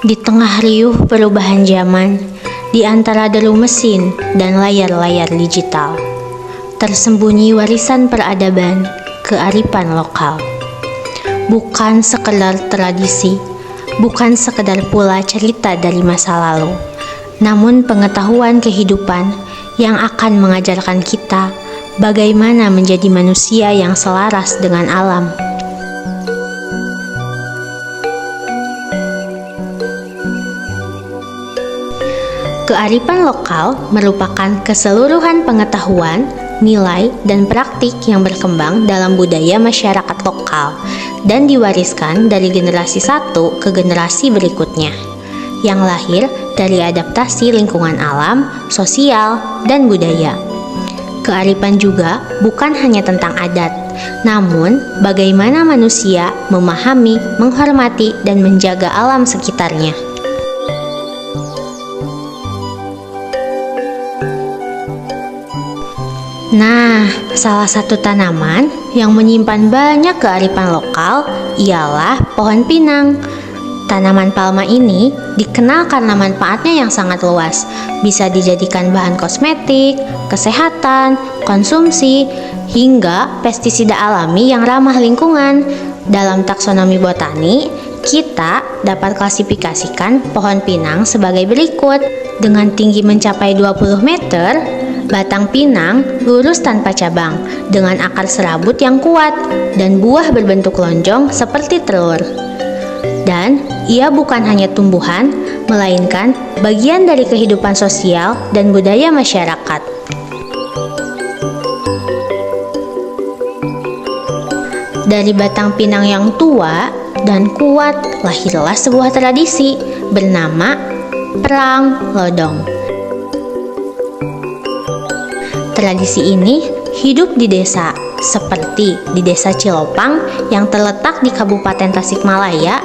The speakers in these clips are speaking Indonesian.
Di tengah riuh perubahan zaman, di antara deru mesin dan layar-layar digital, tersembunyi warisan peradaban, kearifan lokal. Bukan sekedar tradisi, bukan sekedar pula cerita dari masa lalu, namun pengetahuan kehidupan yang akan mengajarkan kita bagaimana menjadi manusia yang selaras dengan alam. Kearifan lokal merupakan keseluruhan pengetahuan, nilai, dan praktik yang berkembang dalam budaya masyarakat lokal dan diwariskan dari generasi satu ke generasi berikutnya, yang lahir dari adaptasi lingkungan alam, sosial, dan budaya. Kearifan juga bukan hanya tentang adat, namun bagaimana manusia memahami, menghormati, dan menjaga alam sekitarnya. Nah, salah satu tanaman yang menyimpan banyak kearifan lokal ialah pohon pinang. Tanaman palma ini dikenal karena manfaatnya yang sangat luas. Bisa dijadikan bahan kosmetik, kesehatan, konsumsi, hingga pestisida alami yang ramah lingkungan. Dalam taksonomi botani, kita dapat klasifikasikan pohon pinang sebagai berikut. Dengan tinggi mencapai 20 meter, batang pinang lurus tanpa cabang, dengan akar serabut yang kuat, dan buah berbentuk lonjong seperti telur. Dan ia bukan hanya tumbuhan, melainkan bagian dari kehidupan sosial dan budaya masyarakat. Dari batang pinang yang tua dan kuat, lahirlah sebuah tradisi bernama Perang Lodong. Tradisi ini hidup di desa, seperti di Desa Cilopang yang terletak di Kabupaten Tasikmalaya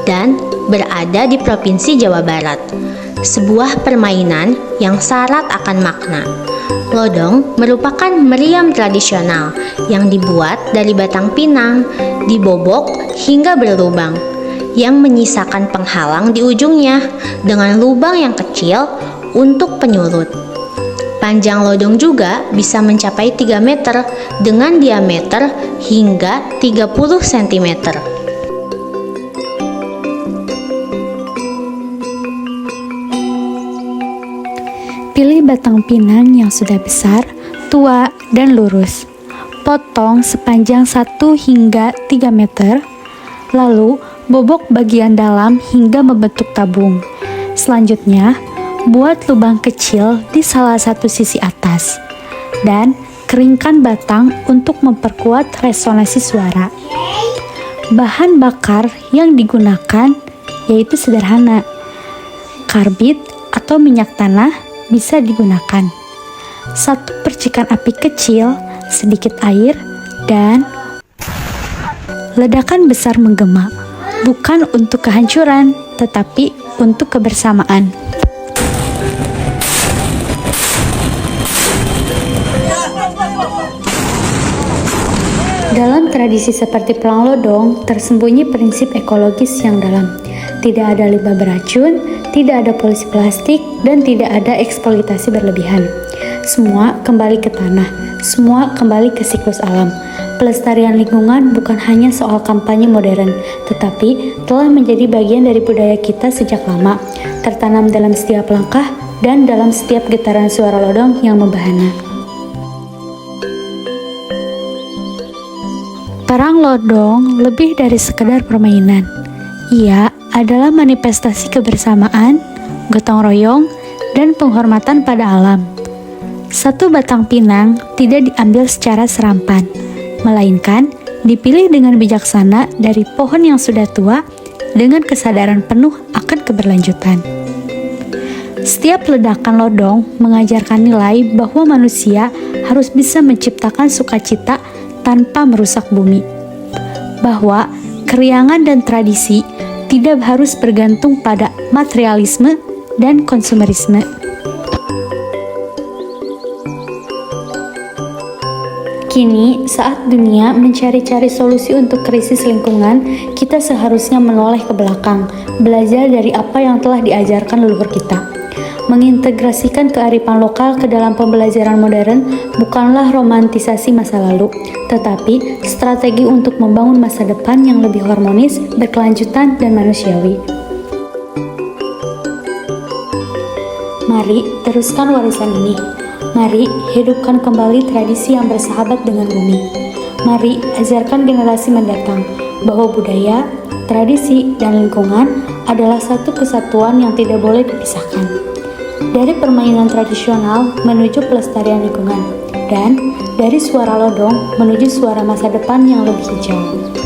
dan berada di Provinsi Jawa Barat. Sebuah permainan yang syarat akan makna. Lodong merupakan meriam tradisional yang dibuat dari batang pinang, dibobok hingga berlubang, yang menyisakan penghalang di ujungnya dengan lubang yang kecil untuk penyulut. Panjang lodong juga bisa mencapai 3 meter dengan diameter hingga 30 cm. Pilih batang pinang yang sudah besar, tua, dan lurus. Potong sepanjang 1 hingga 3 meter, lalu bobok bagian dalam hingga membentuk tabung. Selanjutnya, buat lubang kecil di salah satu sisi atas, dan keringkan batang untuk memperkuat resonansi suara. Bahan bakar yang digunakan yaitu sederhana. Karbit atau minyak tanah bisa digunakan. 1 percikan api kecil, sedikit air, dan ledakan besar menggema. Bukan untuk kehancuran, tetapi untuk kebersamaan. Dalam tradisi seperti Perang Lodong, tersembunyi prinsip ekologis yang dalam. Tidak ada limbah beracun, tidak ada polusi plastik, dan tidak ada eksploitasi berlebihan. Semua kembali ke tanah, semua kembali ke siklus alam. Pelestarian lingkungan bukan hanya soal kampanye modern, tetapi telah menjadi bagian dari budaya kita sejak lama, tertanam dalam setiap langkah dan dalam setiap getaran suara lodong yang membahana. Perang Lodong lebih dari sekedar permainan. Ia adalah manifestasi kebersamaan, gotong royong, dan penghormatan pada alam. 1 batang pinang tidak diambil secara serampan, melainkan dipilih dengan bijaksana dari pohon yang sudah tua dengan kesadaran penuh akan keberlanjutan. Setiap ledakan lodong mengajarkan nilai bahwa manusia harus bisa menciptakan sukacita tanpa merusak bumi, bahwa keriangan dan tradisi tidak harus bergantung pada materialisme dan konsumerisme. Kini, saat dunia mencari-cari solusi untuk krisis lingkungan, kita seharusnya menoleh ke belakang, belajar dari apa yang telah diajarkan leluhur kita. Mengintegrasikan kearifan lokal ke dalam pembelajaran modern bukanlah romantisasi masa lalu, tetapi strategi untuk membangun masa depan yang lebih harmonis, berkelanjutan, dan manusiawi. Mari teruskan warisan ini. Mari hidupkan kembali tradisi yang bersahabat dengan bumi. Mari ajarkan generasi mendatang bahwa budaya, tradisi, dan lingkungan adalah satu kesatuan yang tidak boleh dipisahkan. Dari permainan tradisional menuju pelestarian lingkungan, dan dari suara lodong menuju suara masa depan yang lebih hijau.